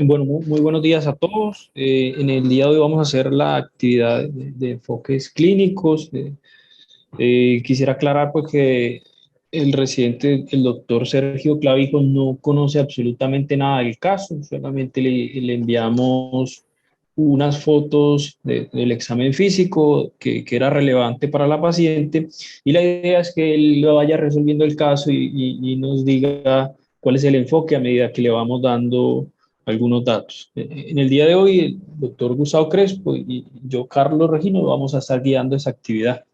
Bueno, muy buenos días a todos. En el día de hoy vamos a hacer la actividad de enfoques clínicos. Quisiera aclarar pues que el residente, el doctor Sergio Clavijo, no conoce absolutamente nada del caso, solamente le enviamos unas fotos del examen físico que era relevante para la paciente y la idea es que él lo vaya resolviendo el caso y nos diga cuál es el enfoque a medida que le vamos dando algunos datos. En el día de hoy, el doctor Gustavo Crespo y yo, Carlos Regino, vamos a estar guiando esa actividad.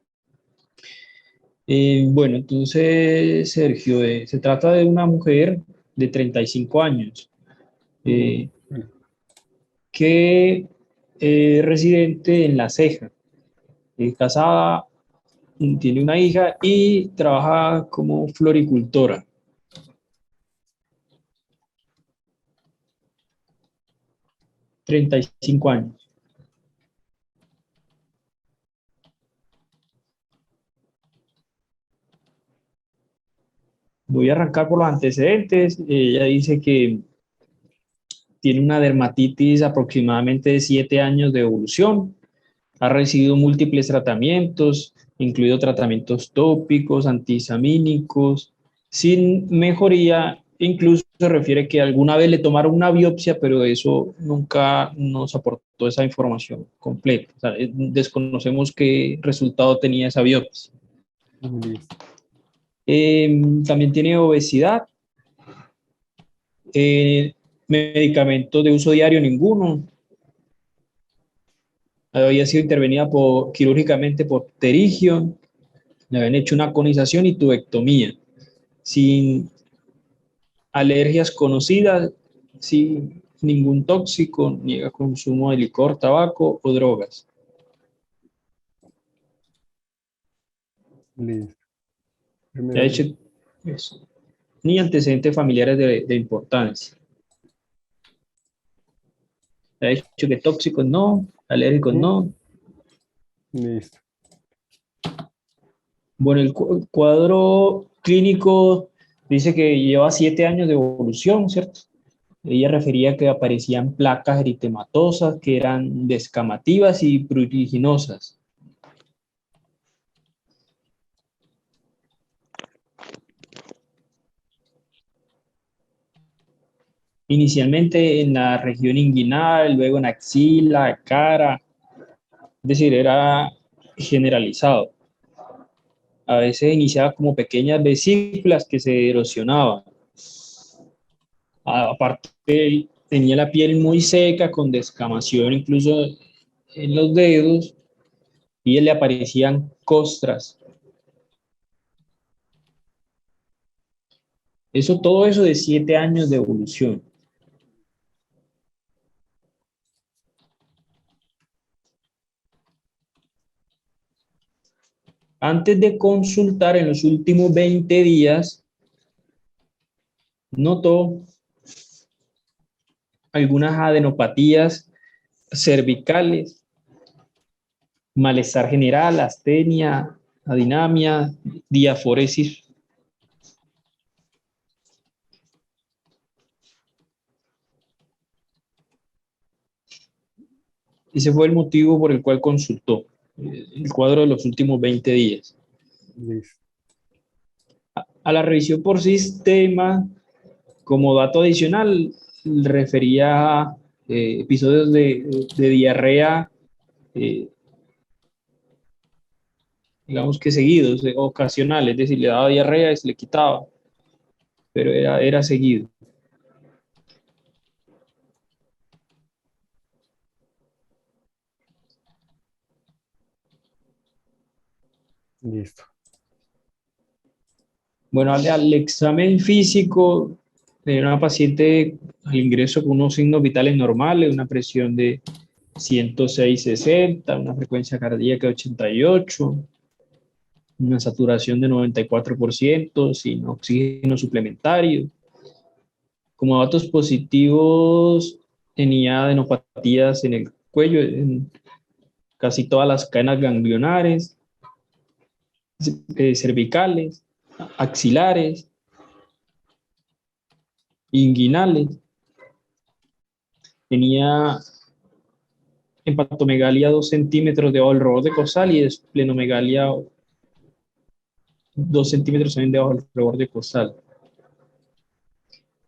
Bueno, entonces, Sergio, se trata de una mujer de 35 años Mm, eh, que es residente en La Ceja, casada, tiene una hija y trabaja como floricultora. 35 años. Voy a arrancar por los antecedentes. Ella dice que tiene una dermatitis aproximadamente de 7 años de evolución. Ha recibido múltiples tratamientos, incluido tratamientos tópicos, antihistamínicos, sin mejoría. Incluso se refiere que alguna vez le tomaron una biopsia, pero eso nunca nos aportó esa información completa. O sea, desconocemos qué resultado tenía esa biopsia. Listo. También tiene obesidad, eh, medicamentos de uso diario ninguno. Había sido intervenida quirúrgicamente por pterígio, le habían hecho una conización y tubectomía, sin alergias conocidas, sin ningún tóxico, niega consumo de licor, tabaco o drogas. Listo. Le ha hecho Primero, eso. Ni antecedentes familiares de importancia. Le ha dicho que tóxicos no, alérgicos mm, no. listo. Bueno, el cuadro clínico dice que lleva 7 años de evolución, ¿cierto? Ella refería que aparecían placas eritematosas que eran descamativas y pruriginosas. Inicialmente en la región inguinal, luego en axila, cara, es decir, era generalizado. A veces iniciaba como pequeñas vesículas que se erosionaban. Aparte, tenía la piel muy seca, con descamación incluso en los dedos, y le aparecían costras. Todo eso de 7 años de evolución. Antes de consultar en los últimos 20 días, notó algunas adenopatías cervicales, malestar general, astenia, adinamia, diaforesis. Ese fue el motivo por el cual consultó el cuadro de los últimos 20 días. Listo. A la revisión por sistema, como dato adicional, refería a episodios de diarrea, eh, digamos que seguidos, ocasionales, es decir, le daba diarrea y se le quitaba, pero era seguido. Listo. Bueno, al examen físico de una paciente al ingreso con unos signos vitales normales, una presión de 106/60, una frecuencia cardíaca de 88, una saturación de 94%, sin oxígeno suplementario. Como datos positivos, tenía adenopatías en el cuello, en casi todas las cadenas ganglionares, cervicales, axilares, inguinales. Tenía hepatomegalia 2 centímetros debajo del reborde costal y esplenomegalia 2 centímetros también debajo del reborde costal.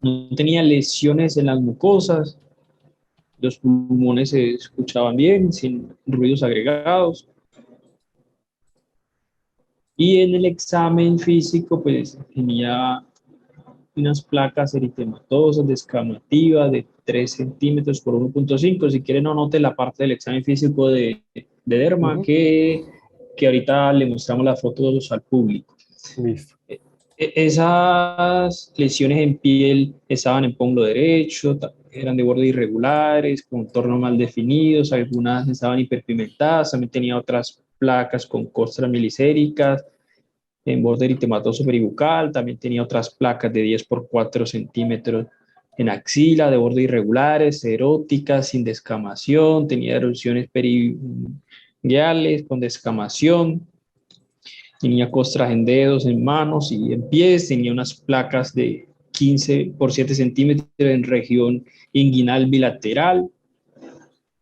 No tenía lesiones en las mucosas, los pulmones se escuchaban bien, sin ruidos agregados. Y en el examen físico, pues tenía unas placas eritematosas descamativas de 3 centímetros por 1,5. Si quieren, no note la parte del examen físico de derma Ujú. que ahorita le mostramos las fotos al público. Listo. Esas lesiones en piel estaban en pómulo derecho, eran de borde irregulares, con contornos mal definidos, algunas estaban hiperpigmentadas, también tenía otras placas con costras milicéricas, en borde eritematoso peribucal, también tenía otras placas de 10 por 4 centímetros en axila, de borde irregulares, eróticas, sin descamación, tenía erupciones periunguales con descamación, tenía costras en dedos, en manos y en pies, tenía unas placas de 15 por 7 centímetros en región inguinal bilateral,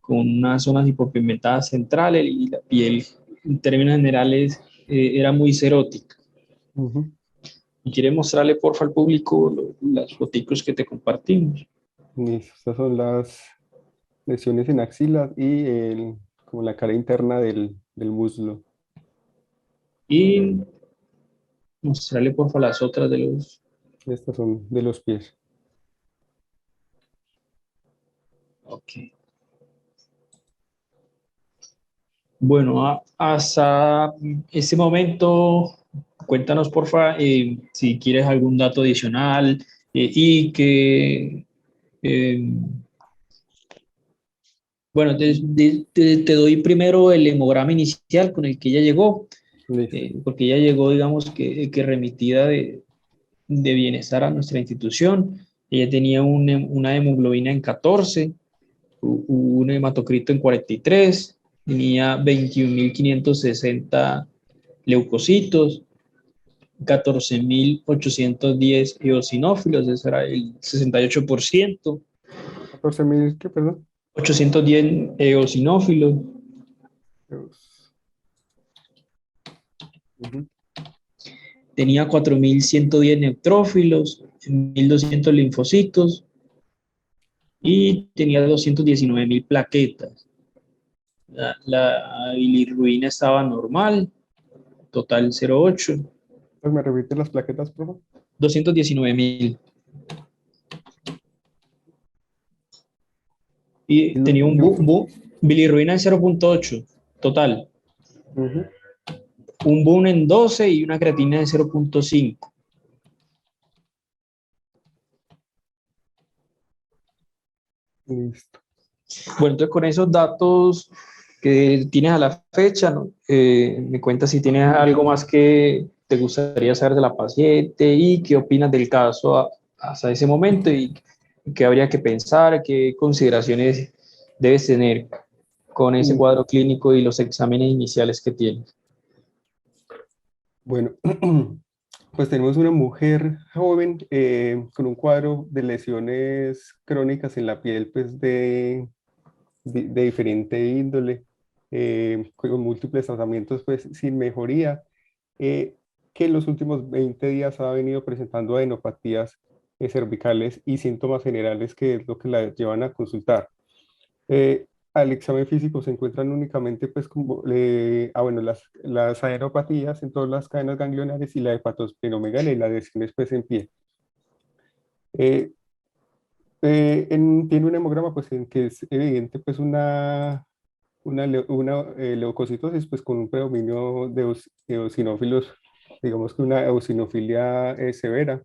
con unas zonas hipopigmentadas centrales y la piel, en términos generales, era muy serótica. Ujú. Y quiere mostrarle, porfa, al público las fotos que te compartimos. Listo. Estas son las lesiones en axilas y como la cara interna del muslo. Y mostrarle, porfa, las otras de los... Estas son de los pies. Ok. Bueno, hasta este momento, cuéntanos, porfa, si quieres algún dato adicional y que... eh, bueno, te doy primero el hemograma inicial con el que ella llegó, Listo. porque ella llegó, digamos, que remitida de bienestar a nuestra institución. Ella tenía una hemoglobina en 14, un hematocrito en 43, tenía 21.560 leucocitos, 14.810 eosinófilos, eso era el 68%, 14.000, ¿qué, perdón? 810 eosinófilos, Dios. Ujú. tenía 4.110 neutrófilos, 1.200 linfocitos y tenía 219.000 plaquetas. La bilirrubina estaba normal, total 0,8, Pues, ¿me repite las plaquetas, por favor? 219.000. Y Y tenía un linfo- bilirrubina en 0,8 total, Ujú. un boom en 12 y una creatina en 0,5. Listo. Bueno, entonces con esos datos que tienes a la fecha, ¿no? Me cuentas si tienes algo más que te gustaría saber de la paciente y qué opinas del caso hasta ese momento y qué habría que pensar, qué consideraciones debes tener con ese Mm, cuadro clínico y los exámenes iniciales que tienes. Bueno, pues tenemos una mujer joven con un cuadro de lesiones crónicas en la piel, pues de diferente índole, con múltiples tratamientos, pues sin mejoría, eh, que en los últimos 20 días ha venido presentando adenopatías cervicales y síntomas generales que es lo que la llevan a consultar. Eh, Al examen físico se encuentran únicamente, pues, como, bueno, las adenopatías en todas las cadenas ganglionares y la hepatosplenomegalia y la lesiones, pues, en pie. Eh, Tiene un hemograma, pues, en que es evidente, pues, una leucocitosis, pues, con un predominio de eosinófilos, digamos que una eosinofilia severa.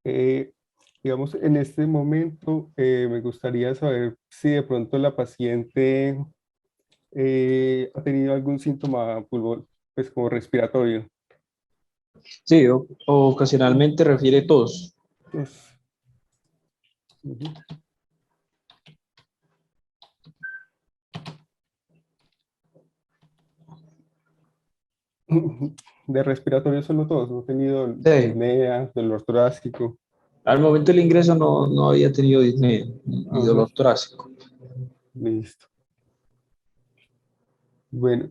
Eh, digamos, en este momento me gustaría saber si de pronto la paciente ha tenido algún síntoma pues como respiratorio. Sí, ocasionalmente refiere tos. Pues, ujú. De respiratorio solo todos, no ha tenido Sí. disnea, dolor torácico. Al momento del ingreso no había tenido disnea ni Ajá, dolor torácico. listo. Bueno,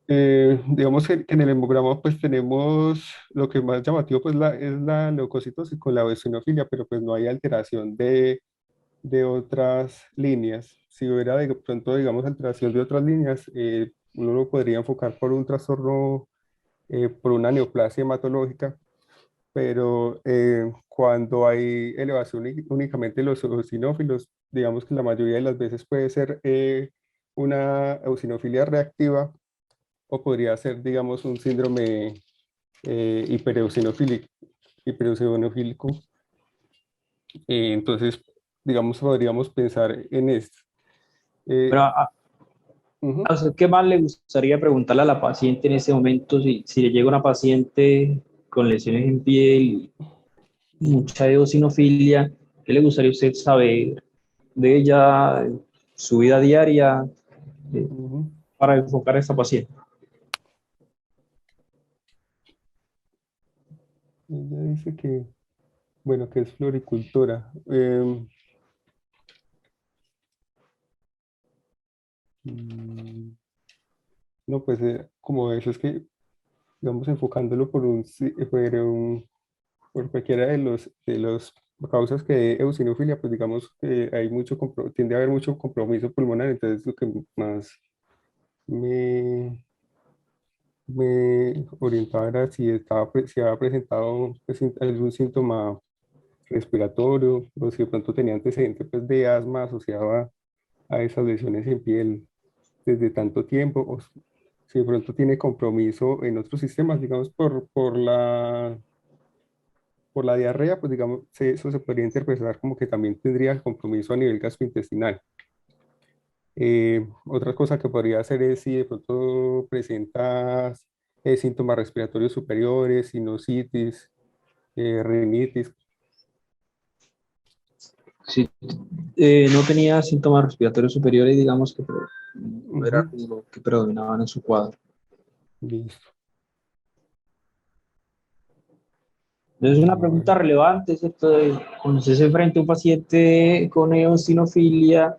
digamos que en el hemograma pues tenemos lo que más llamativo pues es la leucocitosis con la eosinofilia, pero pues no hay alteración de otras líneas. Si hubiera de pronto, digamos, alteración de otras líneas, uno lo podría enfocar por un trastorno, por una neoplasia hematológica, pero cuando hay elevación únicamente de los eosinófilos, digamos que la mayoría de las veces puede ser una eosinofilia reactiva o podría ser, digamos, un síndrome hipereosinofílico. hipereosinofílico. Entonces, digamos, podríamos pensar en esto. Pero Eh, a ujú, usted, ¿qué más le gustaría preguntarle a la paciente en ese momento si le llega una paciente con lesiones en piel, mucha eosinofilia? ¿Qué le gustaría a usted saber de ella, su vida diaria, eh, ujú. para enfocar a esta paciente? Ella dice que, bueno, que es floricultora. Mm, no, pues como eso es que, digamos, enfocándolo por cualquiera de los causas que de eosinofilia, pues digamos que hay tiende a haber mucho compromiso pulmonar, entonces lo que más me, me orientaba era si si había presentado pues, algún síntoma respiratorio o si de pronto tenía antecedentes pues, de asma asociado a esas lesiones en piel desde tanto tiempo, o si de pronto tiene compromiso en otros sistemas, digamos, por la diarrea, pues digamos, eso se podría interpretar como que también tendría compromiso a nivel gastrointestinal. Otra cosa que podría hacer es si de pronto presentas síntomas respiratorios superiores, sinusitis, rinitis. Si no tenía síntomas respiratorios superiores, digamos que no era Ujú, como lo que predominaban en su cuadro. listo. Entonces, una Vamos a ver. pregunta relevante, ¿cierto? Cuando usted se enfrenta a un paciente con eosinofilia,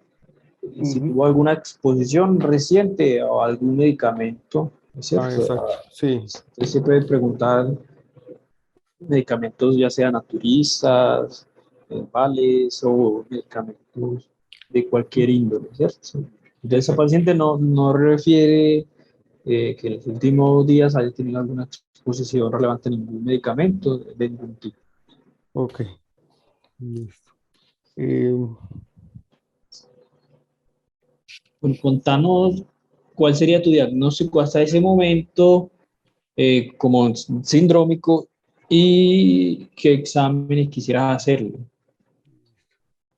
si Ujú. tuvo alguna exposición reciente o algún medicamento, ¿es Ah, cierto? exacto. Sí. Usted se puede preguntar medicamentos ya sean naturistas, herbales o medicamentos de cualquier índole, ¿cierto? Entonces, ese Exacto. paciente no refiere que en los últimos días haya tenido alguna exposición relevante a ningún medicamento de ningún tipo. Ok. Listo. Eh, Bueno, contanos cuál sería tu diagnóstico hasta ese momento como sindrómico y qué exámenes quisieras hacerle.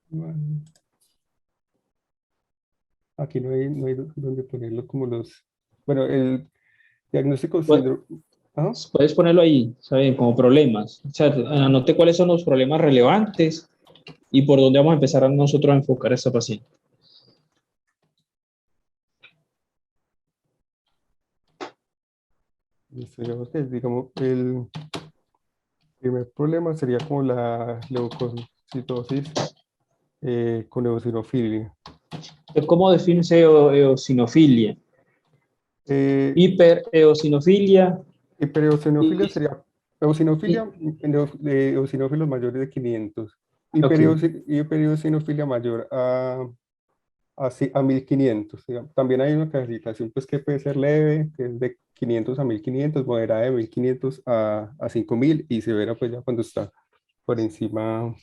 bueno, aquí no hay donde ponerlo como los... Bueno, el diagnóstico Pu- síndrome... Ah, Puedes ponerlo ahí, ¿saben? Como problemas. O sea, anote cuáles son los problemas relevantes y por dónde vamos a empezar a nosotros a enfocar a esta paciente. listo, digamos, el primer problema sería como la leucocitosis con eosinofilia. Entonces, ¿cómo defines eosinofilia? Eh, Hipereosinofilia Hipereosinofilia y, sería eosinofilia y de eosinófilos mayores de 500. ok, Hipereosinofilia mayor a 1500. Digamos. También hay una clasificación pues, que puede ser leve, que es de 500 a 1500, moderada de 1500 a 5000 y severa pues ya cuando está por encima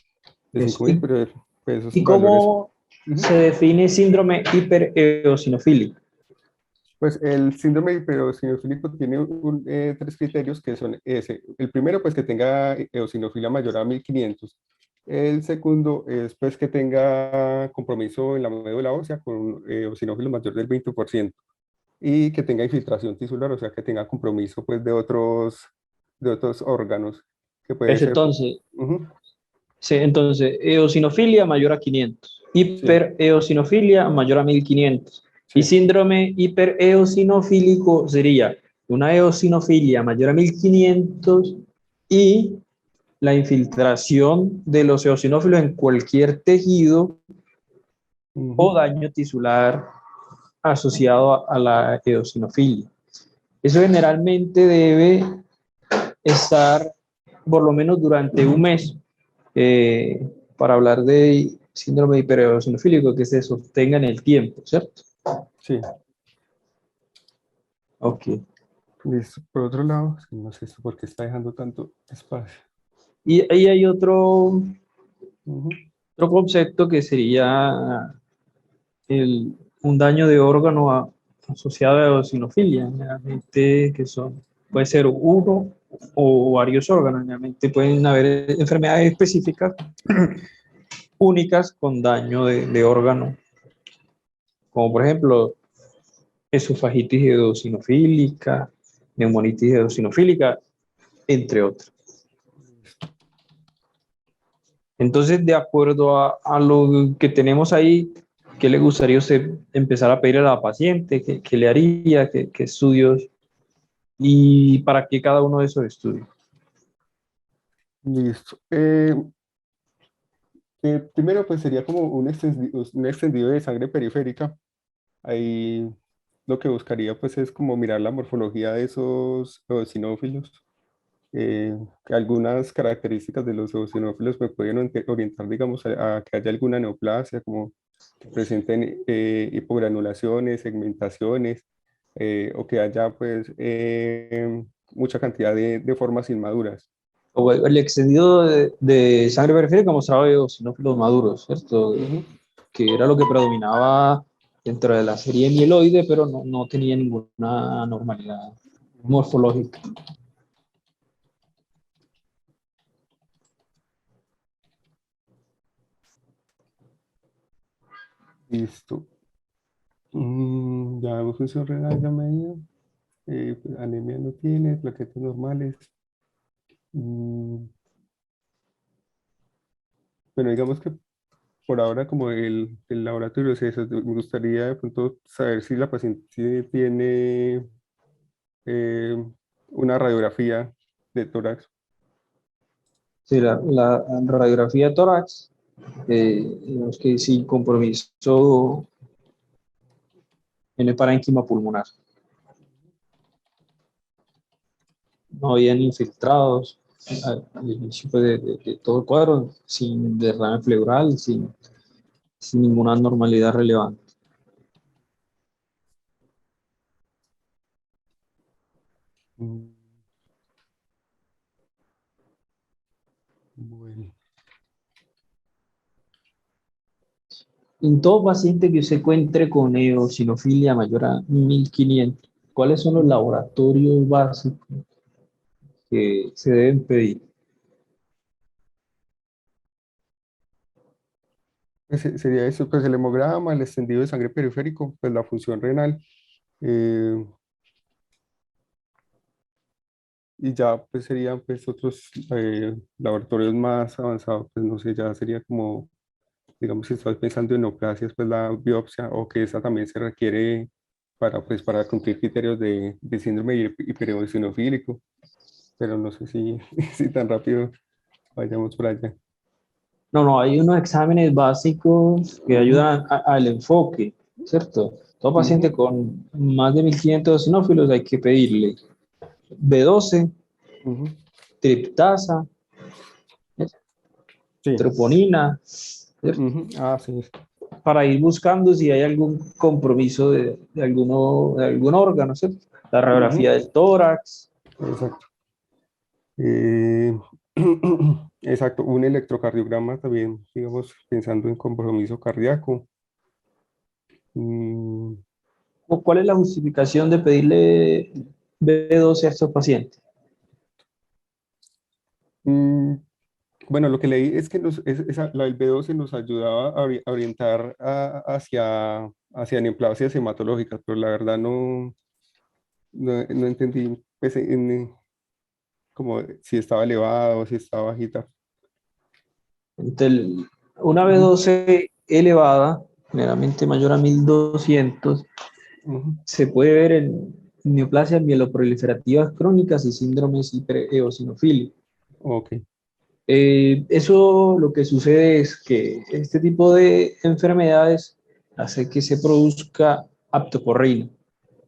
de eso. 5000, pero pues, esos ¿Y valores. cómo Ujú. se define síndrome hipereosinofílico? Pues el síndrome hipereosinofílico tiene tres criterios que son ese. El primero, pues que tenga eosinofilia mayor a 1500. El segundo es pues que tenga compromiso en la médula ósea con eosinófilos mayor del 20% y que tenga infiltración tisular, o sea, que tenga compromiso pues de otros órganos, que puede Eso ser... entonces, Ujú, sí, entonces, eosinofilia mayor a 500, sí, hipereosinofilia mayor a 1500 y sí, síndrome hipereosinofílico sería una eosinofilia mayor a 1500 y la infiltración de los eosinófilos en cualquier tejido o daño tisular asociado a la eosinofilia. Eso generalmente debe estar por lo menos durante un mes para hablar de síndrome hipereosinofílico que se sostenga en el tiempo, ¿cierto? Sí, Ok. listo. Por otro lado, es que no sé esto por qué está dejando tanto espacio. Y ahí hay otro Ujú. concepto que sería un daño de órgano asociado a eosinofilia, generalmente que son, puede ser uno o varios órganos, generalmente pueden haber enfermedades específicas únicas con daño de órgano, como por ejemplo esofagitis eosinofílica, neumonitis eosinofílica, entre otros. Entonces, de acuerdo a lo que tenemos ahí, ¿qué le gustaría a usted empezar a pedir a la paciente? ¿Qué le haría? ¿Qué estudios? ¿Y para qué cada uno de esos estudios? Listo. Primero, pues sería como un extendido de sangre periférica. Ahí lo que buscaría pues es como mirar la morfología de esos eosinófilos. Que algunas características de los eosinófilos me pueden orientar, digamos, a que haya alguna neoplasia, como que presenten hipogranulaciones, segmentaciones, o que haya pues mucha cantidad de formas inmaduras. O el extendido de sangre periférica mostraba eosinófilos maduros, ¿cierto? Ujú. Que era lo que predominaba dentro de la serie mieloide, pero no tenía ninguna anormalidad morfológica. Listo. Ya función renal ya medida. Pues, anemia no tiene, plaquetas normales. Mm, bueno, digamos que por ahora como el laboratorio es eso, me gustaría de pronto saber si la paciente sí tiene eh, una radiografía de tórax. Sí, la radiografía de tórax, digamos que sin compromiso en el parénquima pulmonar. No habían infiltrados al inicio pues, de todo el cuadro, sin derrame pleural, sin ninguna anormalidad relevante. Mm, Bueno, En todo paciente que se encuentre con eosinofilia mayor a 1500, ¿cuáles son los laboratorios básicos que se deben pedir? pues, sería eso, pues el hemograma, el extendido de sangre periférico, pues la función renal, eh, y ya pues serían pues otros laboratorios más avanzados, pues no sé, ya sería como, digamos, si estás pensando en neoplasias, pues la biopsia, o que esa también se requiere para, pues, para cumplir criterios de síndrome hipereosinofílico, pero no sé si, si tan rápido vayamos por allá. No, hay unos exámenes básicos que Ujú, ayudan al enfoque, ¿cierto? Todo paciente ujú, con más de 1500 eosinófilos hay que pedirle B12, ujú. triptasa, Sí. troponina, ¿cierto? Ujú. Ah, sí. Para ir buscando si hay algún compromiso de algún órgano, ¿cierto? La radiografía Ujú. del tórax. Exacto. Exacto, un electrocardiograma también, digamos, pensando en compromiso cardíaco. Mm, ¿Cuál es la justificación de pedirle B12 a estos pacientes? mm, bueno, lo que leí es que la del B12 nos ayudaba a orientar hacia neoplasias hematológicas, pero la verdad no entendí pues, como si estaba elevado o si estaba bajita. Entonces, una Ujú, B12 elevada, generalmente mayor a 1200, ujú. se puede ver en neoplasias mieloproliferativas crónicas y síndromes hipereosinofílicos. Ok. Eso lo que sucede es que este tipo de enfermedades hace que se produzca aptocorrina,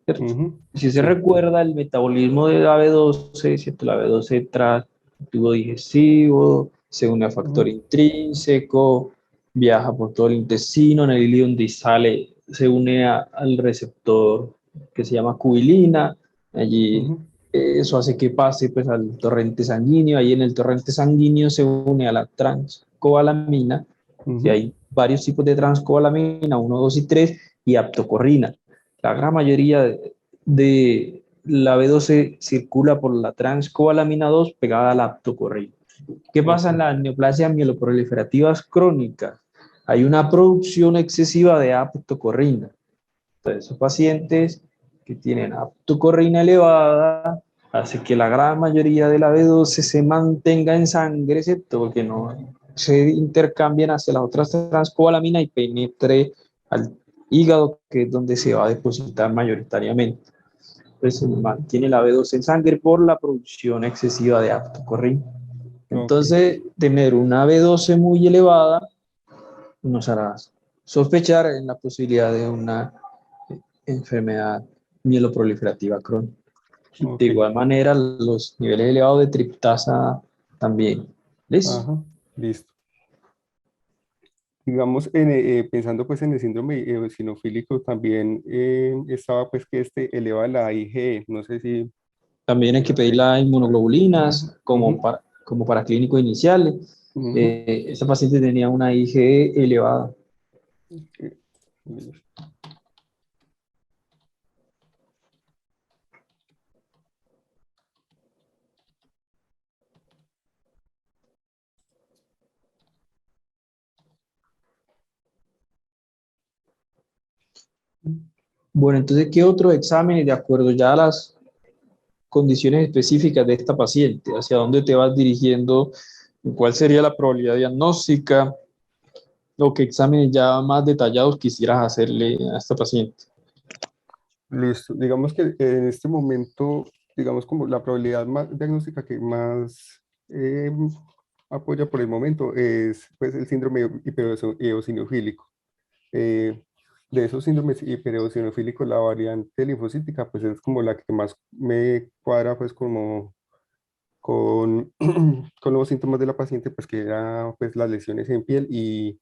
¿cierto? Ujú. Si se Sí. recuerda el metabolismo de la B12, ¿cierto? La B12 entra al tubo digestivo, se une a factor Ujú. intrínseco, viaja por todo el intestino, en el hilo donde sale, se une al receptor que se llama cubilina, allí Ujú. eso hace que pase pues, al torrente sanguíneo, ahí en el torrente sanguíneo se une a la transcobalamina, y Ujú. hay varios tipos de transcobalamina, uno, 2 y 3, y aptocorrina. La gran mayoría de la B12 circula por la transcobalamina 2 pegada a la aptocorrina. ¿Qué pasa Ok. en las neoplasias mieloproliferativas crónicas? Hay una producción excesiva de aptocorrina. Entonces, esos pacientes que tienen aptocorrina elevada hace que la gran mayoría de la B12 se mantenga en sangre, ¿cierto? Porque no se intercambien hacia las otras transcobalamina y penetre al hígado, que es donde se va a depositar mayoritariamente. Entonces se mantiene la B12 en sangre por la producción excesiva de aptocorrina. Ok. Entonces, tener una B12 muy elevada nos hará sospechar en la posibilidad de una enfermedad mieloproliferativa crónica. De Ok. igual manera, los niveles elevados de triptasa también. ¿Listo? Ajá. Listo. Digamos, pensando pues en el síndrome eosinofílico, también estaba pues que este eleva la IgE, no sé si... También hay que pedir las inmunoglobulinas Ujú. como para clínicos iniciales. Ujú. Esta paciente tenía una IgE elevada. Eh, Bueno, entonces, ¿qué otros exámenes de acuerdo ya a las condiciones específicas de esta paciente? ¿Hacia dónde te vas dirigiendo? ¿Cuál sería la probabilidad diagnóstica? ¿O qué exámenes ya más detallados quisieras hacerle a esta paciente? Listo. Digamos que en este momento, digamos como la probabilidad diagnóstica que más apoya por el momento es pues el síndrome hipereosinofílico. Eh, de esos síndromes hipereosinofílicos, la variante linfocítica pues es como la que más me cuadra pues como con, con los síntomas de la paciente, pues que era pues las lesiones en piel y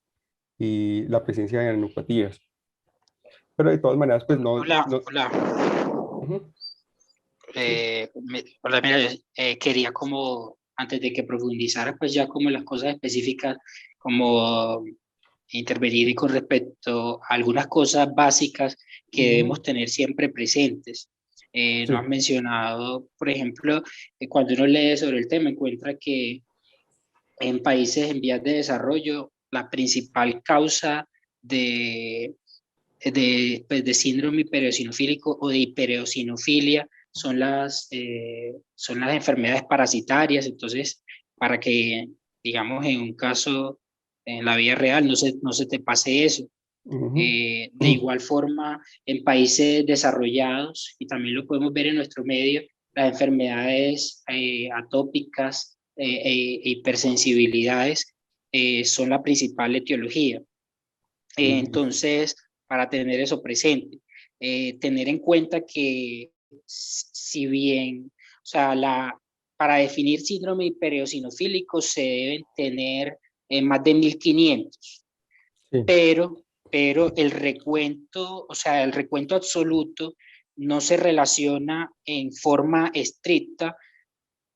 la presencia de neuropatías. Pero de todas maneras, pues no, Hola, no. hola. Ujú. Sí. Hola, mira, quería como, antes de que profundizara, pues ya como las cosas específicas, como intervenir con respecto a algunas cosas básicas que debemos Ujú. tener siempre presentes. Sí. No has mencionado, por ejemplo, cuando uno lee sobre el tema, encuentra que en países en vías de desarrollo, la principal causa de pues, de síndrome hipereosinofílico o de hipereosinofilia son las enfermedades parasitarias. Entonces, para que, digamos, en un caso, en la vida real, no se te pase eso. Ujú. De igual forma, en países desarrollados, y también lo podemos ver en nuestro medio, las enfermedades atópicas e hipersensibilidades son la principal etiología. Listo. Entonces, para tener eso presente, tener en cuenta que si bien, o sea, para definir síndrome hipereosinofílico se deben tener más de 1500, Sí. pero el recuento, o sea, el recuento absoluto no se relaciona en forma estricta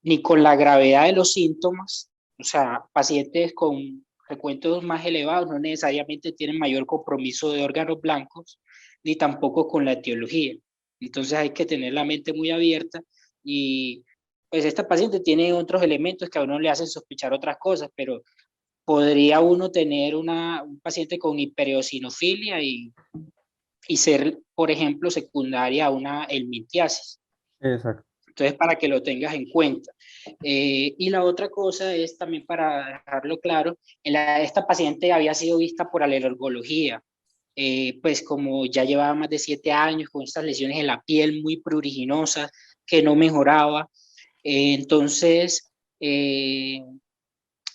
ni con la gravedad de los síntomas. O sea, pacientes con recuentos más elevados no necesariamente tienen mayor compromiso de órganos blancos, ni tampoco con la etiología. Entonces hay que tener la mente muy abierta y pues esta paciente tiene otros elementos que a uno le hacen sospechar otras cosas, pero podría uno tener un paciente con hipereosinofilia y ser, por ejemplo, secundaria a una helmintiasis. Exacto. Entonces, para que lo tengas en cuenta. Y la otra cosa es también para dejarlo claro, esta paciente había sido vista por alergología, pues como ya llevaba más de 7 años con estas lesiones en la piel muy pruriginosas que no mejoraba, entonces,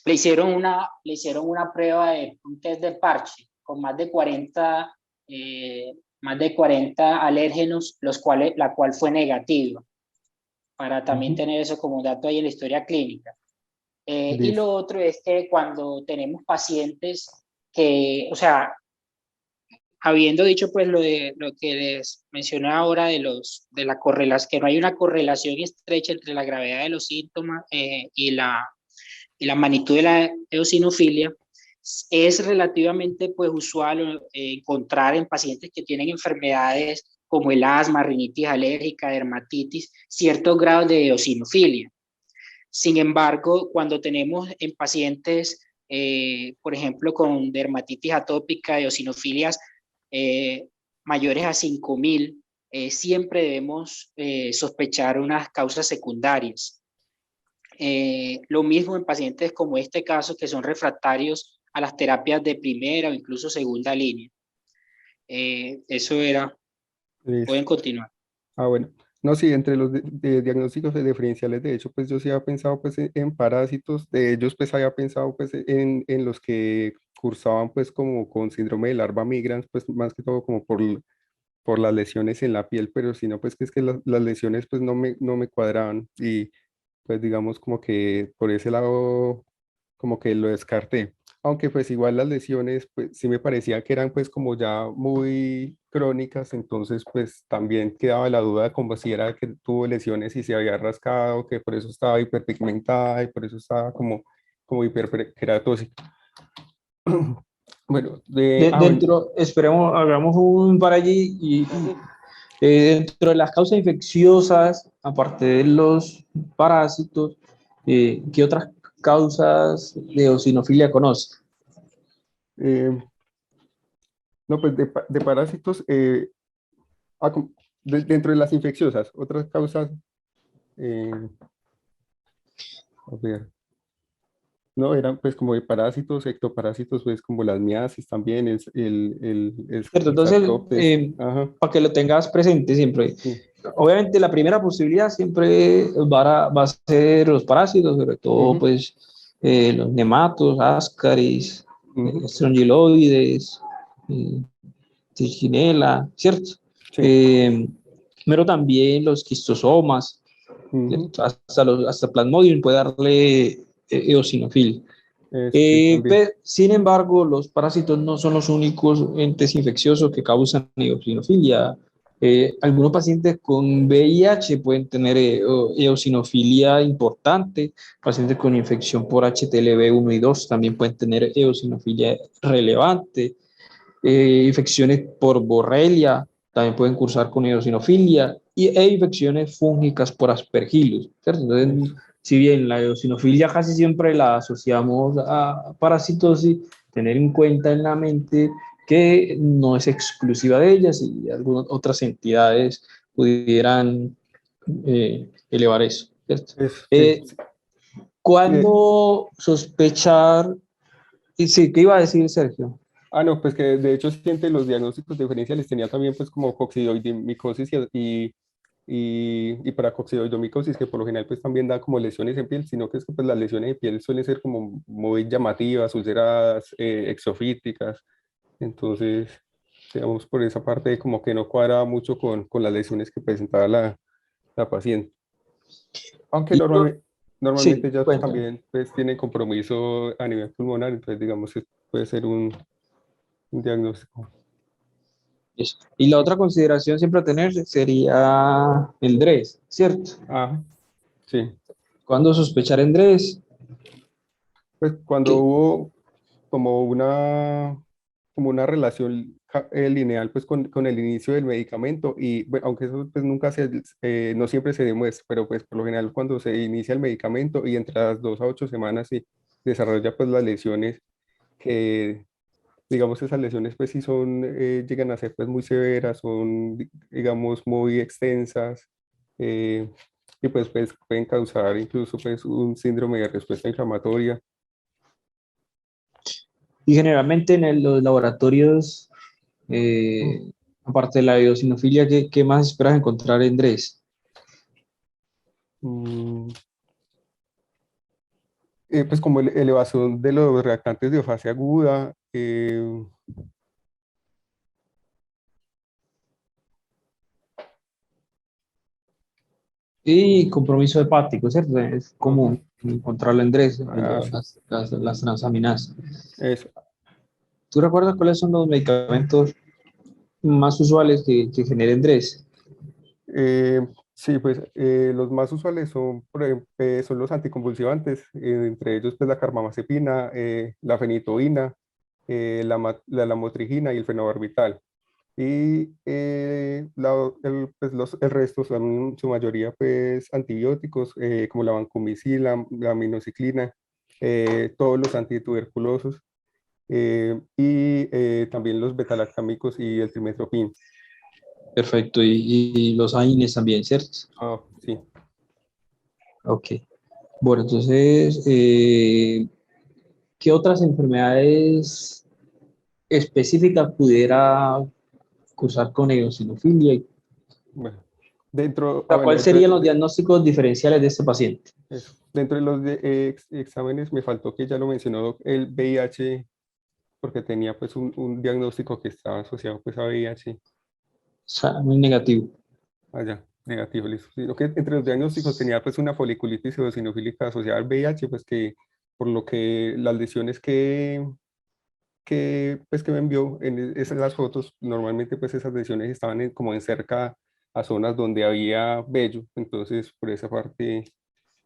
le hicieron una prueba de un test de parche con más de 40 alérgenos, la cual fue negativa, para también Ujú. tener eso como dato ahí en la historia clínica. Y lo Listo. otro es que cuando tenemos pacientes que, o sea, habiendo dicho pues lo que les mencioné ahora de la correlación, que no hay una correlación estrecha entre la gravedad de los síntomas y la magnitud de la eosinofilia, es relativamente pues usual encontrar en pacientes que tienen enfermedades como el asma, rinitis alérgica, dermatitis, ciertos grados de eosinofilia. Sin embargo, cuando tenemos en pacientes, por ejemplo, con dermatitis atópica, eosinofilias mayores a 5.000, siempre debemos sospechar unas causas secundarias. Lo mismo en pacientes como este caso, que son refractarios a las terapias de primera o incluso segunda línea. Eso era. Pueden Listo. continuar. Ah, bueno. No, sí, entre los de diagnósticos diferenciales, de hecho, pues yo sí había pensado pues en parásitos, de ellos pues había pensado pues en los que cursaban pues como con síndrome de larva migrans, pues más que todo como por las lesiones en la piel, pero si no, pues que es que las lesiones pues no me cuadraban y pues digamos como que por ese lado como que lo descarté. Aunque pues igual las lesiones pues sí me parecía que eran pues como ya muy crónicas, entonces pues también quedaba la duda como si era que tuvo lesiones y se había rascado, que por eso estaba hiperpigmentada y por eso estaba como hiperkeratosis. Bueno, bueno, Dentro, esperemos, hagamos un para allí y dentro de las causas infecciosas, aparte de los parásitos, ¿qué otras causas de eosinofilia conoce? eh, no, pues de parásitos, dentro de las infecciosas, otras causas, eh, a ver, no, eran pues como de parásitos, ectoparásitos, pues como las miasis también, ¿Cierto? el Entonces, sarcóptes, ajá, para que lo tengas presente siempre. sí, Obviamente la primera posibilidad siempre va a ser los parásitos, sobre todo ujú, pues los nematos, ascaris, ujú, estrongiloides, eh, trichinela, ¿cierto? sí, Eh, pero también los quistosomas, ujú, ¿cierto? Hasta Plasmodium puede darle eosinofilia. sí, también, Sin embargo, los parásitos no son los únicos entes infecciosos que causan eosinofilia. Algunos pacientes con VIH pueden tener eosinofilia importante. Pacientes con infección por HTLV 1 y 2 también pueden tener eosinofilia relevante. Infecciones por borrelia también pueden cursar con eosinofilia e infecciones fúngicas por aspergillus, ¿cierto? Entonces, eso, si bien la eosinofilia casi siempre la asociamos a parasitosis, tener en cuenta en la mente que no es exclusiva de ellas y algunas otras entidades pudieran elevar eso, ¿cierto? sí, Eh, sí, sí, ¿Cuándo sospechar? Y sí, ¿qué iba a decir Sergio? no, pues que de hecho siente los diagnósticos diferenciales tenía también pues como coccidioidomicosis y paracoccidioidomicosis, que por lo general pues también da como lesiones en piel, sino que es que pues las lesiones en piel suelen ser como muy llamativas, ulceradas, exofíticas, entonces digamos por esa parte como que no cuadra mucho con las lesiones que presentaba la paciente. Aunque Y yo, normalmente sí, ya cuéntame. también pues tienen compromiso a nivel pulmonar, entonces digamos que puede ser un diagnóstico. Listo. Y la otra consideración siempre a tener sería el DRES, ¿cierto? Ah, sí. ¿Cuándo sospechar en DRES? Pues cuando Que hubo como como una relación lineal pues con el inicio del medicamento y bueno, aunque eso pues nunca no siempre se demuestra, pero pues por lo general cuando se inicia el medicamento y entre las 2 a 8 semanas se desarrolla pues las lesiones que digamos esas lesiones pues sí son, llegan a ser pues muy severas, son digamos muy extensas eh, y pues pueden causar incluso pues un síndrome de respuesta inflamatoria. y generalmente los laboratorios, aparte de la eosinofilia, ¿qué más esperas encontrar en DRES? Mm, Pues como elevación de los reactantes de fase aguda, Y compromiso hepático, ¿cierto? Es ujú, común encontrarlo en DRES, sí, las transaminasas. eso. ¿Tú recuerdas cuáles son los medicamentos más usuales que generen DRES? Sí, pues los más usuales son, son los anticonvulsivantes, entre ellos pues la carbamazepina, la fenitoína, la lamotrigina y el fenobarbital. Y el resto son en su mayoría pues antibióticos, como la vancomicina, la aminociclina, todos los antituberculosos, y también los betalactámicos y el trimestopin. Perfecto, y los AINES también, ¿cierto? Ah, sí. Ok. Bueno, entonces, ¿qué otras enfermedades específicas pudiera cursar con eosinofilia? Bueno, dentro, O sea, bueno, ¿cuáles serían los diagnósticos diferenciales de este paciente? eso. Dentro de los exámenes me faltó que ya lo mencionó el VIH, porque tenía pues un diagnóstico que estaba asociado pues a VIH. O sea, muy negativo. Allá, negativo, listo. Sino que entre los diagnósticos tenía pues una foliculitis eosinofílica asociada al VIH, pues que por lo que las lesiones pues, que me envió en las fotos, normalmente pues esas lesiones estaban como en cerca a zonas donde había vello, entonces por esa parte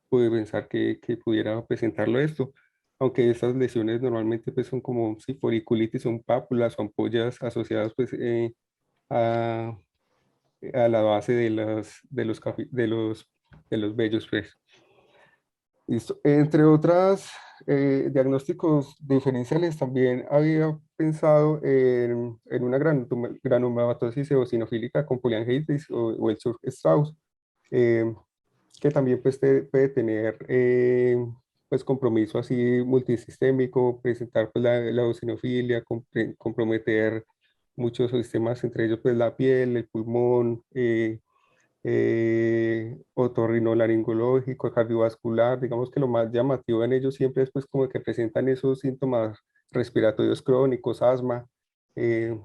pude pensar que pudiera presentarlo esto, aunque estas lesiones normalmente pues son como si foliculitis, son pápulas o ampollas asociadas pues a, a la base de los vellos pues. Listo. Entre otras diagnósticos diferenciales, también había pensado en una granulomatosis eosinofílica con poliangitis o el Church-Strauss, eh, que también pues, puede tener pues, compromiso así multisistémico, presentar pues, la eosinofilia, comprometer muchos sistemas, entre ellos pues, la piel, el pulmón, otorrinolaringológico, cardiovascular. Digamos que lo más llamativo en ellos siempre es pues como que presentan esos síntomas respiratorios crónicos, asma.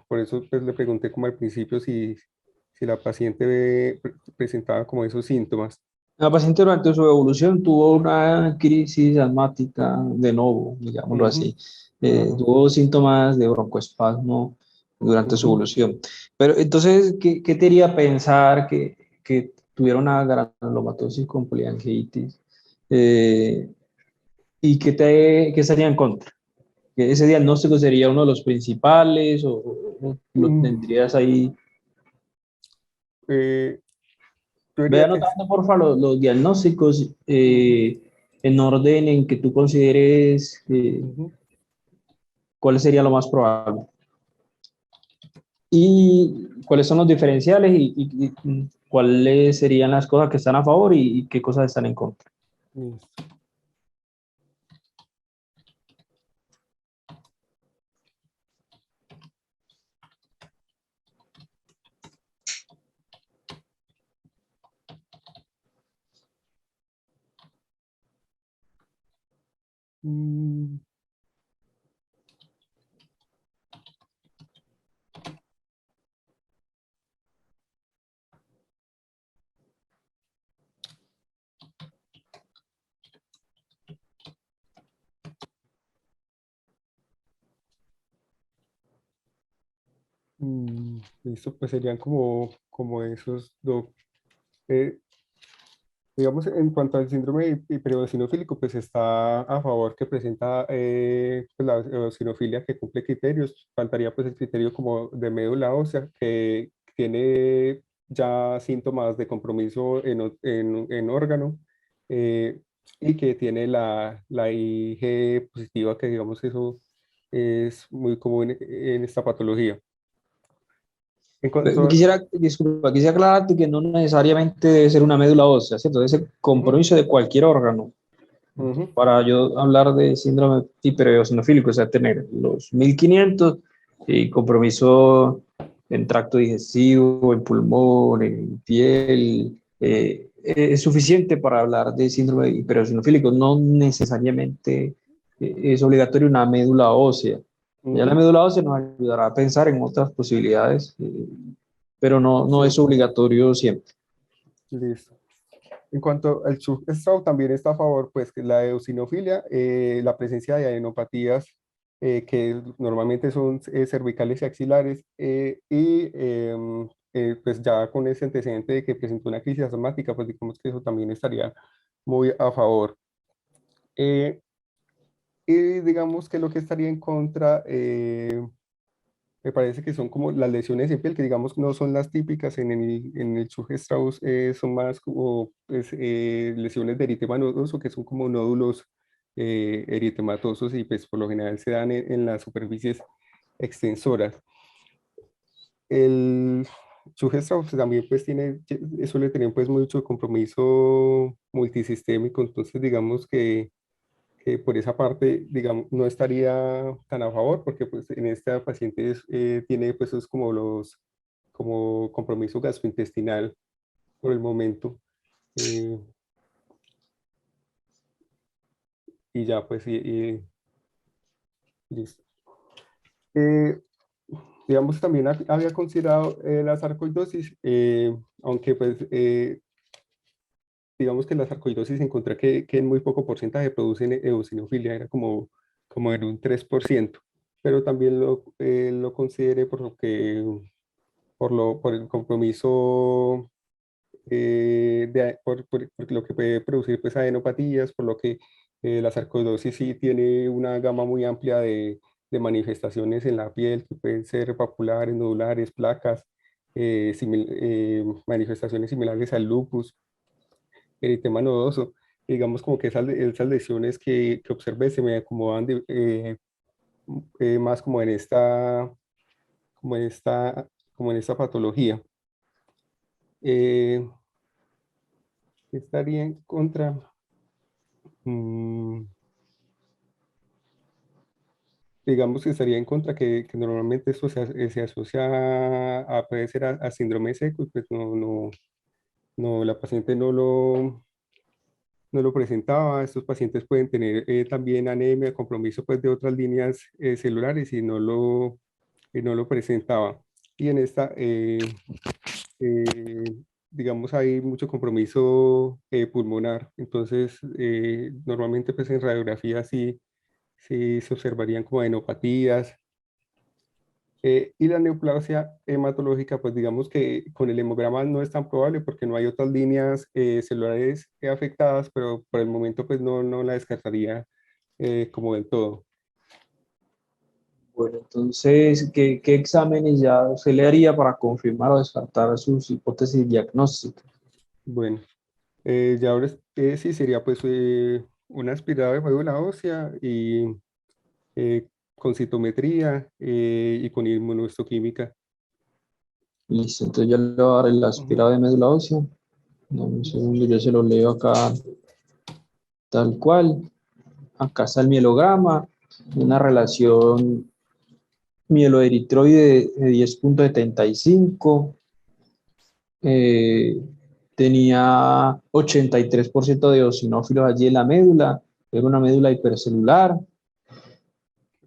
Por eso pues le pregunté como al principio si la paciente presentaba como esos síntomas. La paciente durante su evolución tuvo una crisis asmática de novo, digámoslo Ujú, así. Tuvo síntomas de broncoespasmo durante su ujú. evolución. Pero entonces, ¿qué te haría pensar que tuviera una granulomatosis con poliangiitis? Eh, ¿Y qué estaría en contra? ¿Que ese diagnóstico sería uno de los principales o lo Mm, tendrías ahí? eh, yo Ve diría que anotando, por favor, los diagnósticos ujú, en orden en que tú consideres ujú. cuál sería lo más probable. Y cuáles son los diferenciales y cuáles serían las cosas que están a favor y qué cosas están en contra. Listo. Mm, Listo, pues serían como esos dos. Eh, digamos, en cuanto al síndrome hipereosinofílico, pues está a favor que presenta pues, la eosinofilia que cumple criterios. Faltaría pues el criterio como de médula ósea, que tiene ya síntomas de compromiso en órgano, eh, y que tiene la IG positiva, que digamos eso es muy común en esta patología. En cuanto Quisiera aclararte que no necesariamente debe ser una médula ósea, ¿cierto? Debe ser ujú, compromiso de cualquier órgano. ujú, Para yo hablar de síndrome hipereosinofílico, o sea, tener los 1500 y compromiso en tracto digestivo, en pulmón, en piel, es suficiente para hablar de síndrome hipereosinofílico. No necesariamente es obligatorio una médula ósea. Ya la Ujú. médula ósea nos ayudará a pensar en otras posibilidades, pero no Sí, es obligatorio siempre. listo. En cuanto al Chuf-Strauss, también está a favor, pues, que la eosinofilia, la presencia de adenopatías, que normalmente son cervicales y axilares, pues ya con ese antecedente de que presentó una crisis asmática, pues digamos que eso también estaría muy a favor. Eh, y digamos que lo que estaría en contra, me parece que son como las lesiones en piel, que digamos no son las típicas en el Churg-Strauss, son más como pues, lesiones de eritema nodoso, que son como nódulos eritematosos y pues por lo general se dan en las superficies extensoras. El Churg-Strauss también pues suele tener pues mucho compromiso multisistémico, entonces digamos que por esa parte, digamos, no estaría tan a favor, porque pues en esta paciente tiene pues es como como compromiso gastrointestinal por el momento, eh, y ya pues, listo. Eh, digamos, también había considerado la sarcoidosis, aunque pues, digamos que la sarcoidosis encontré que en muy poco porcentaje producen eosinofilia, era como en un 3%, pero también lo consideré por lo que por el compromiso por lo que puede producir pues adenopatías, por lo que la sarcoidosis sí tiene una gama muy amplia de manifestaciones en la piel, que pueden ser papulares, nodulares, placas, manifestaciones similares al lupus, eritema nodoso. Digamos como que esas lesiones que observé se me acomodan más como en esta, como en esta patología. Eh, Estaría en contra. mm, digamos que estaría en contra que normalmente esto se asocia puede ser a síndrome seco y pues no, la paciente no lo presentaba. Estos pacientes pueden tener también anemia, compromiso pues de otras líneas celulares y no lo presentaba. Y en esta, eh, digamos, hay mucho compromiso pulmonar. Entonces, normalmente pues en radiografía sí se observarían como adenopatías. Y la neoplasia hematológica, pues digamos que con el hemograma no es tan probable porque no hay otras líneas celulares afectadas, pero por el momento pues no la descartaría como del todo. Bueno, entonces, ¿qué exámenes ya se le haría para confirmar o descartar sus hipótesis diagnósticas? Bueno, ya ahora sí sería pues una aspirada de médula ósea y con citometría y con inmunohistoquímica. Listo, entonces ya le voy a dar el Ujú. aspirado de médula ósea. Dame un segundo, yo se lo leo acá tal cual. Acá está el mielograma, una relación mieloeritroide de 10,75. eh, tenía 83% de eosinófilos allí en la médula, era una médula hipercelular,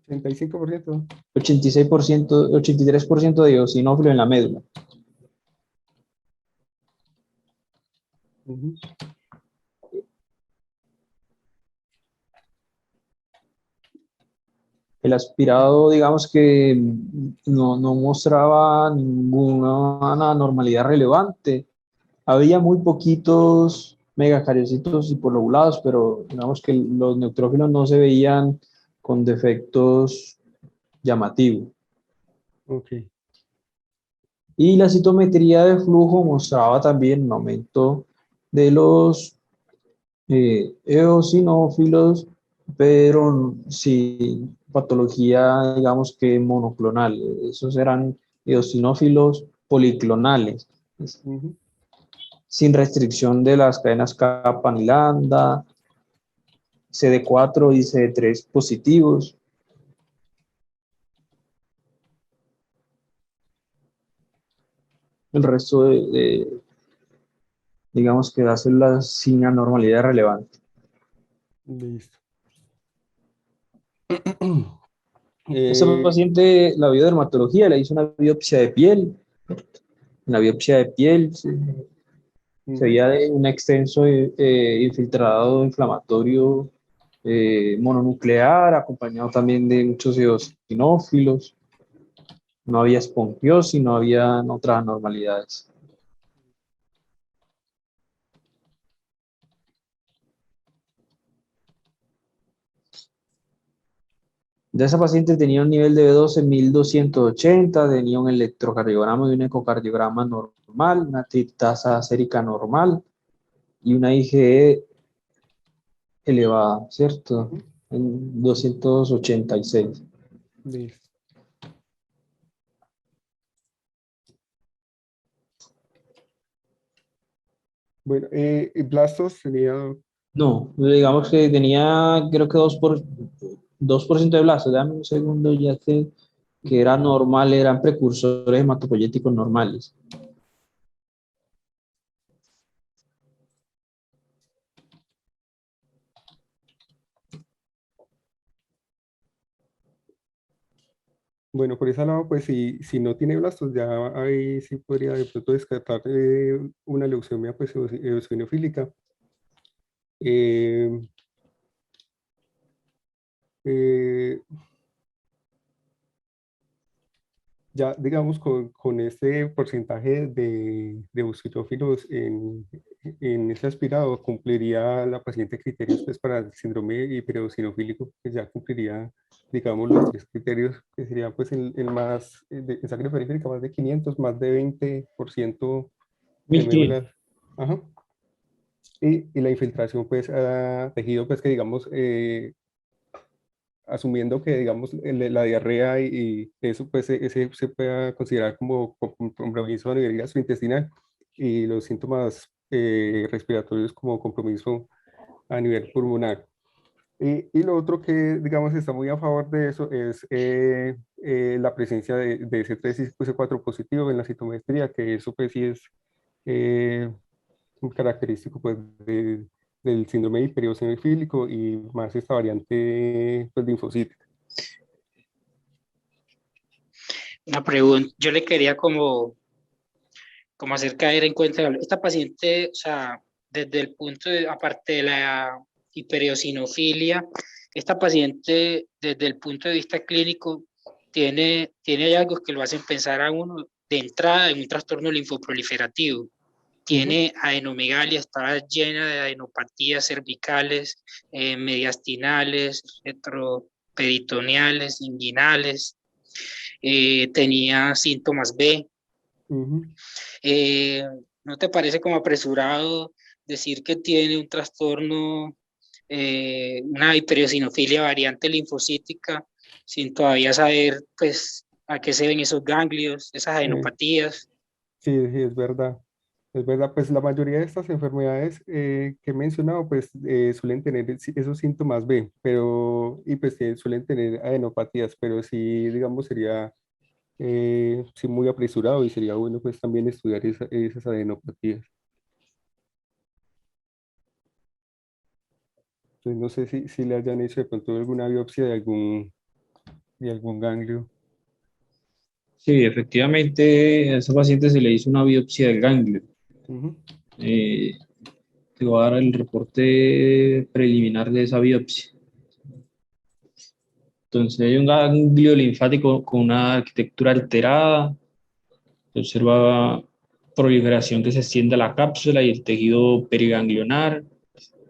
85%. 86%, 83% de eosinófilos en la médula. Ujú. El aspirado, digamos que no mostraba ninguna anormalidad relevante. Había muy poquitos megacariocitos hipoliobulados, pero digamos que los neutrófilos no se veían con defectos llamativos. Ok. Y la citometría de flujo mostraba también un aumento de los eosinófilos, pero sin patología, digamos que monoclonal. Esos eran eosinófilos policlonales, Ujú. sin restricción de las cadenas kappa ni lambda, CD4 y CD3 positivos. El resto digamos que da células sin anormalidad relevante. Listo. Esa paciente, la biodermatología, le hizo una biopsia de piel. En la biopsia de piel se Ujú. veía un extenso infiltrado inflamatorio mononuclear, acompañado también de muchos eosinófilos. No había esponjiosis, no había otras anormalidades. De esa paciente tenía un nivel de B12 en 1280, tenía un electrocardiograma y un ecocardiograma normal, una tasa sérica normal y una IgE elevada, ¿cierto? Ujú. En 286. Listo. Bueno, Blastos tenía. No, digamos que tenía, creo que 2% de blastos. Dame un segundo, ya sé que era normal, eran precursores hematopoyéticos normales. Bueno, por ese lado, pues si no tiene blastos, ya ahí sí podría de pronto descartar una leucemia pues, eosinofílica. Eh, eh, ya, digamos, con este porcentaje de eosinófilos en ese aspirado, cumpliría la paciente criterios pues, para el síndrome hipereosinofílico, que ya cumpliría, digamos, los tres criterios, que sería pues el más, en sangre periférica, más de 500, más de 20% de 1500. médulas. Ajá. Y la infiltración, pues, a tejido, pues, que digamos, asumiendo que, digamos, la diarrea y eso, pues, ese se pueda considerar como compromiso a nivel gastrointestinal y los síntomas respiratorios como compromiso a nivel pulmonar. Y lo otro que, digamos, está muy a favor de eso es la presencia de ese 3 y ese 4 positivo en la citometría, que eso, pues, sí es eh, un característico pues, del síndrome hiperiosinofílico y más esta variante pues, linfocítica. Una pregunta, yo le quería como hacer caer en cuenta, esta paciente, o sea, desde el punto de, aparte de la hipereosinofilia, esta paciente desde el punto de vista clínico tiene hallazgos que lo hacen pensar a uno de entrada en un trastorno linfoproliferativo. Ujú. Tiene adenomegalia, está llena de adenopatías cervicales, mediastinales, retroperitoneales, inguinales, tenía síntomas B. Ujú. Eh, ¿No te parece como apresurado decir que tiene un trastorno, una hipereosinofilia variante linfocítica, sin todavía saber pues a qué se ven esos ganglios, esas Eh, adenopatías? sí, sí, es verdad. Es verdad, pues la mayoría de estas enfermedades que he mencionado, pues suelen tener esos síntomas B, pero, y pues suelen tener adenopatías, pero sí, digamos, sería sí, muy apresurado y sería bueno pues también estudiar esas adenopatías. Entonces no sé si le hayan hecho de pronto alguna biopsia de algún ganglio. Sí, efectivamente, a esa paciente se le hizo una biopsia del ganglio. Ujú. Eh, Te voy a dar el reporte preliminar de esa biopsia. Entonces, hay un ganglio linfático con una arquitectura alterada. Se observa proliferación que se extiende a la cápsula y el tejido periganglionar,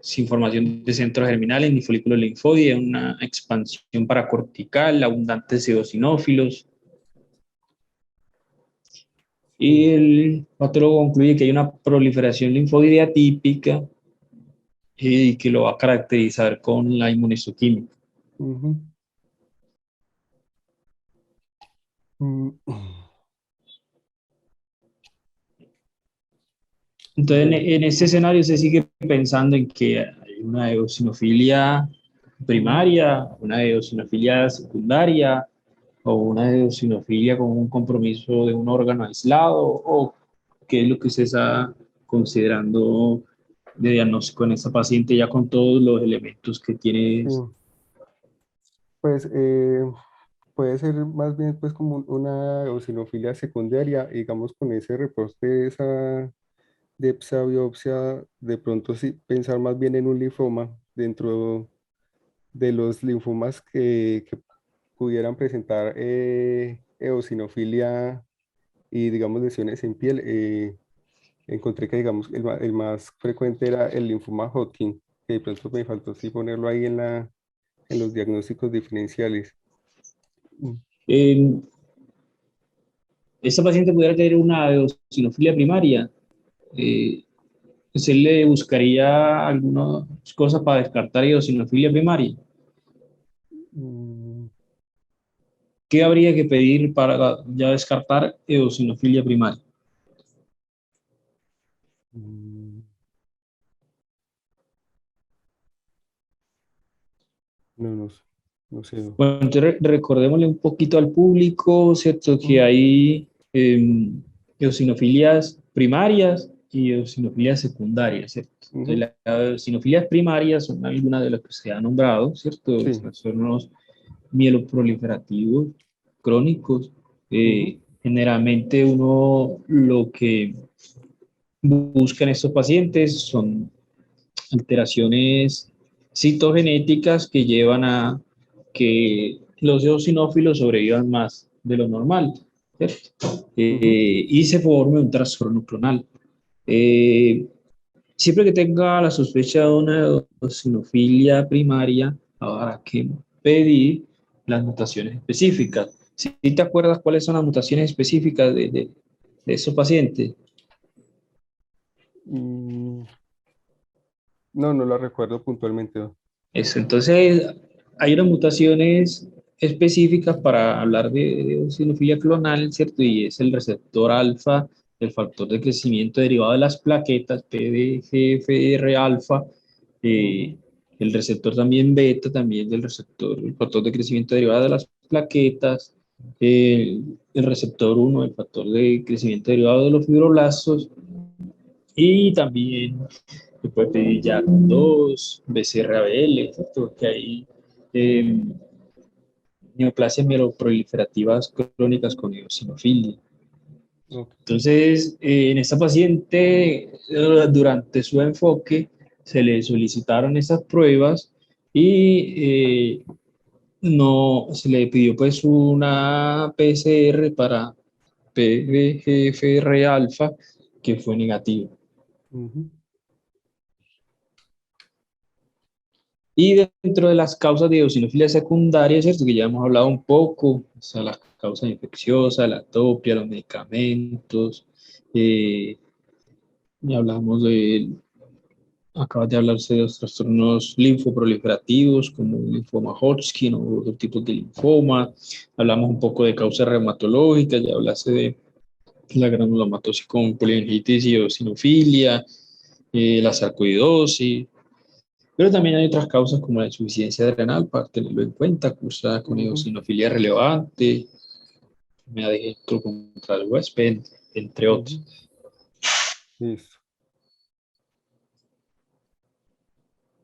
sin formación de centros germinales ni folículos linfóides, una expansión paracortical, abundantes eosinófilos. Y Sí. el patólogo concluye que hay una proliferación linfóide atípica y que lo va a caracterizar con la inmunohistoquímica. Ujú. Mm. Entonces, Bueno. en ese Ujú. escenario se sigue pensando en que hay una eosinofilia Ujú. primaria, una eosinofilia secundaria o una eosinofilia con un compromiso de un órgano aislado o qué es lo que usted está considerando de diagnóstico en esta paciente ya con todos los elementos que tiene? Sí, pues puede ser más bien pues como una eosinofilia secundaria, digamos con ese reporte de esa biopsia, de pronto sí pensar más bien en un linfoma dentro de los linfomas que pudieran presentar eosinofilia y digamos lesiones en piel. Encontré que digamos el más frecuente era el linfoma Hodgkin, que de pronto me faltó sí ponerlo ahí en los diagnósticos diferenciales. Mm. Eh, Esta paciente pudiera tener una eosinofilia primaria. Eh, ¿Se le buscaría alguna cosa para descartar eosinofilia primaria? Mm, ¿Qué habría que pedir para ya descartar eosinofilia primaria? mm, no, no, no sé. Bueno, entonces recordémosle un poquito al público, ¿cierto? Que Mm, hay eosinofilias primarias y eosinofilias secundarias, ¿cierto? Entonces, ujú, las eosinofilias primarias son algunas de las que se han nombrado, ¿cierto? sí. Son los mieloproliferativos crónicos. Ujú, Generalmente uno lo que busca en estos pacientes son alteraciones citogenéticas que llevan a que los eosinófilos sobrevivan más de lo normal, ¿cierto? ujú, Y se forme un trastorno clonal. Eh, Siempre que tenga la sospecha de una eosinofilia primaria, habrá que pedir las mutaciones específicas. Si te acuerdas cuáles son las mutaciones específicas de esos pacientes, mm, no, no lo recuerdo puntualmente. ¿No? eso, entonces, hay unas mutaciones específicas para hablar de eosinofilia clonal, ¿cierto? Y es el receptor alfa, el factor de crecimiento derivado de las plaquetas, PDGFR alfa, Ujú, eh, el receptor también beta, también del receptor, el factor de crecimiento derivado de las plaquetas, el receptor uno, el factor de crecimiento derivado de los fibroblastos, y también se puede pedir ya con dos, BCR-ABL, porque hay eh, neoplasias mieloproliferativas crónicas con eosinofilia. ok, Entonces, en esta paciente, durante su enfoque, se le solicitaron esas pruebas y no se le pidió pues una PCR para PDGFR alfa que fue negativa. ujú, Y dentro de las causas de eosinofilia secundaria, ¿cierto? Que ya hemos hablado un poco, o sea, las causas infecciosas, la atopia, los medicamentos, eh, ya hablamos de, acabas de hablarse de los trastornos linfoproliferativos, como el linfoma Hodgkin o otros tipos de linfoma, hablamos un poco de causas reumatológicas, ya hablaste de la granulomatosis con poliangitis y eosinofilia, la sarcoidosis, pero también hay otras causas como la insuficiencia renal, para tenerlo en cuenta, cursada con ujú, eosinofilia relevante, enfermedad de Hector contra el huésped, entre ujú, otros. listo.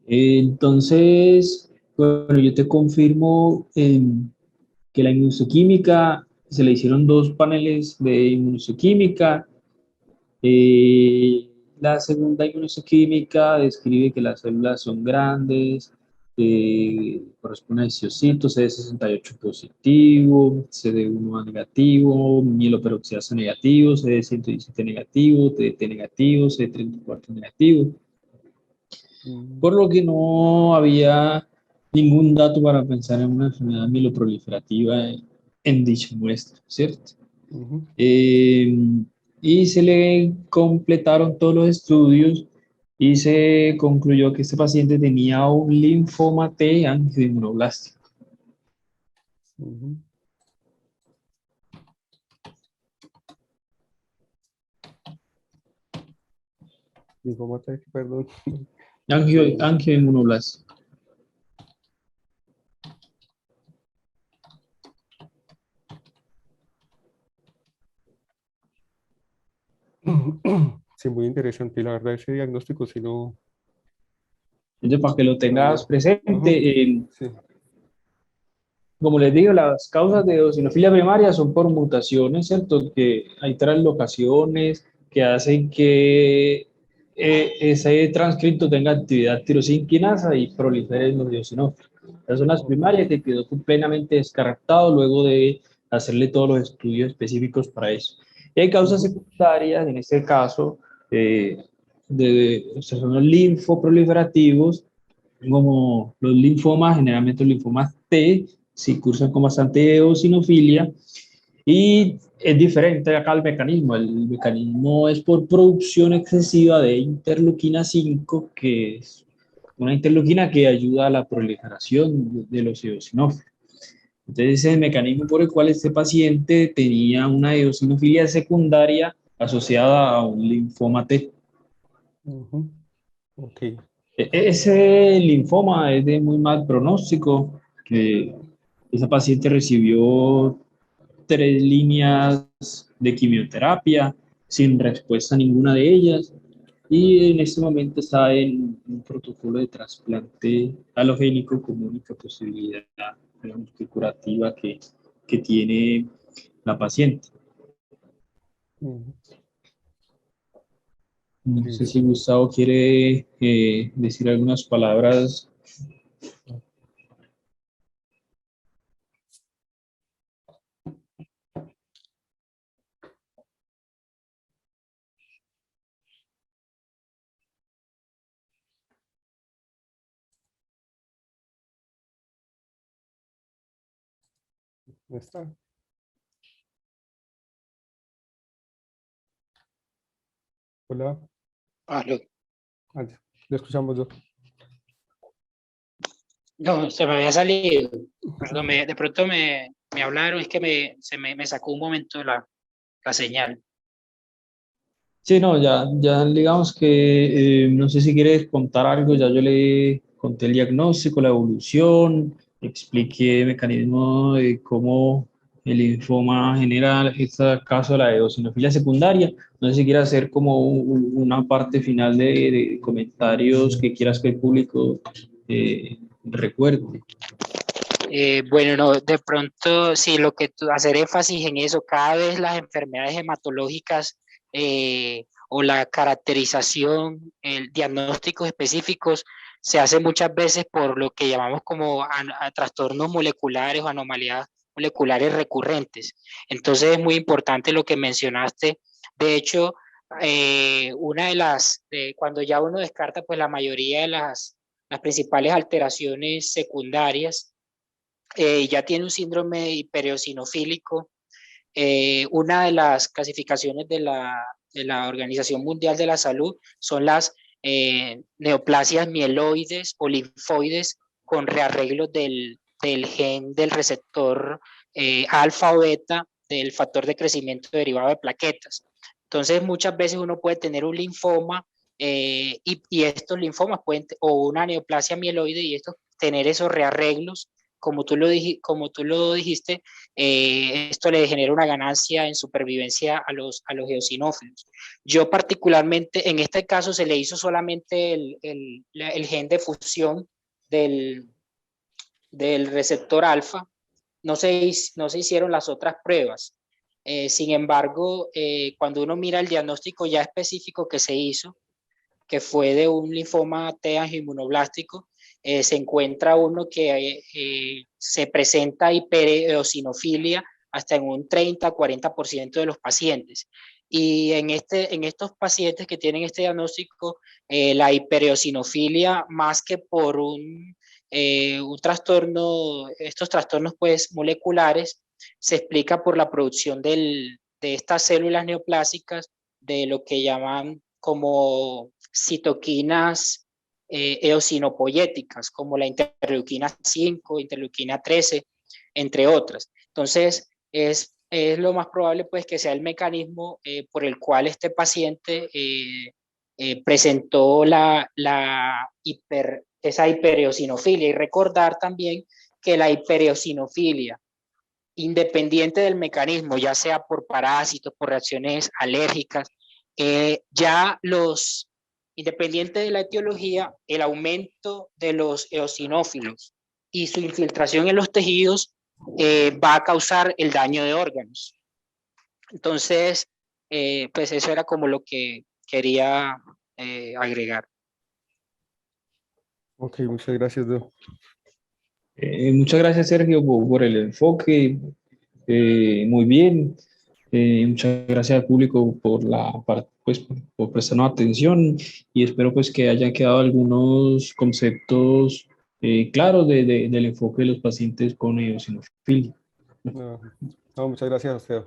Entonces, bueno, yo te confirmo que la inmunohistoquímica, se le hicieron dos paneles de inmunohistoquímica. Eh, la segunda inmunohistoquímica describe que las células son grandes, corresponde a histocitos, CD68 positivo, CD1A negativo, mieloperoxidasa negativo, CD117 negativo, TDT negativo, CD34 negativo, Mm, por lo que no había ningún dato para pensar en una enfermedad mieloproliferativa en dicha muestra, ¿cierto? ujú, Eh, y se le completaron todos los estudios y se concluyó que este paciente tenía un linfoma T angioinmunoblástico. ujú. Linfoma T, perdón. Eh, Angioinmunoblástico. sí, muy interesante. La verdad, ese diagnóstico sí no, Entonces, para que lo no tengas había. Ajá, presente, sí. como les digo, las causas de eosinofilia primaria son por mutaciones, ¿cierto? Que hay translocaciones que hacen que ese transcripto tenga actividad tirosinquinasa y prolifere los eosinófilos. Esas son las Ok. primarias que quedó plenamente descartado luego de hacerle todos los estudios específicos para eso. Y hay causas Ujú, secundarias, en este caso, eh, o sea, son los linfoproliferativos, como los linfomas, generalmente los linfomas T, sí cursan con bastante eosinofilia, y es diferente acá el mecanismo. El mecanismo es por producción excesiva de interleuquina 5, que es una interleuquina que ayuda a la proliferación de los eosinófilos. Entonces, ese es el mecanismo por el cual este paciente tenía una eosinofilia secundaria asociada a un linfoma T. ujú, ok. Ese linfoma es de muy mal pronóstico, que esa paciente recibió 3 líneas de quimioterapia sin respuesta a ninguna de ellas y en este momento está en un protocolo de trasplante halogénico como única posibilidad, digamos, que curativa que tiene la paciente. Ujú, No sé si listo. Gustavo quiere decir algunas palabras. ¿Ya está? Hola. Aló. Ah, ya, lo escuchamos yo. No, se me había salido. Perdón, de pronto me hablaron, es que me sacó un momento la señal. Sí, no, ya digamos que no sé si quieres contar algo, ya yo le conté el diagnóstico, la evolución, expliqué el mecanismo de cómo el linfoma genera este caso de la eosinofilia secundaria. No sé si quieres hacer como una parte final de comentarios que quieras que el público recuerde. Bueno, no, de pronto, sí, lo que hacer énfasis en eso, cada vez las enfermedades hematológicas o la caracterización, el diagnósticos específicos se hace muchas veces por lo que llamamos como a trastornos moleculares o anomalías moleculares recurrentes. Entonces es muy importante lo que mencionaste. De hecho, una de cuando ya uno descarta pues la mayoría de las principales alteraciones secundarias, ya tiene un síndrome hipereosinofílico. Una de las clasificaciones de la Organización Mundial de la Salud son las neoplasias mieloides o linfoides con rearreglos del gen del receptor alfa o beta del factor de crecimiento derivado de plaquetas. Entonces, muchas veces uno puede tener un linfoma y estos linfomas pueden, o una neoplasia mieloide y estos tener esos rearreglos, como tú lo dijiste, esto le genera una ganancia en supervivencia a los eosinófilos. Yo particularmente, en este caso se le hizo solamente el gen de fusión del, del receptor alfa, no se hicieron las otras pruebas. Sin embargo, cuando uno mira el diagnóstico ya específico que se hizo, que fue de un linfoma T angioinmunoblástico, se encuentra uno que se presenta hipereosinofilia hasta en un 30-40% de los pacientes. Y en estos pacientes que tienen este diagnóstico, la hipereosinofilia, más que por un trastorno, estos trastornos pues moleculares, se explica por la producción de estas células neoplásicas de lo que llaman como citoquinas eosinopoyéticas, como la interleuquina 5, interleuquina 13, entre otras. Entonces, es lo más probable pues que sea el mecanismo por el cual este paciente presentó esa hipereosinofilia. Y recordar también que la hipereosinofilia, independiente del mecanismo, ya sea por parásitos, por reacciones alérgicas, Ya independiente de la etiología, el aumento de los eosinófilos y su infiltración en los tejidos va a causar el daño de órganos. Entonces, pues eso era como lo que quería agregar. Ok, muchas gracias, Do. Muchas gracias, Sergio, por el enfoque. Muy bien. Muchas gracias al público pues, por prestarnos atención y espero pues que hayan quedado algunos conceptos claros del enfoque de los pacientes con eosinofilia. No, no, muchas gracias a usted.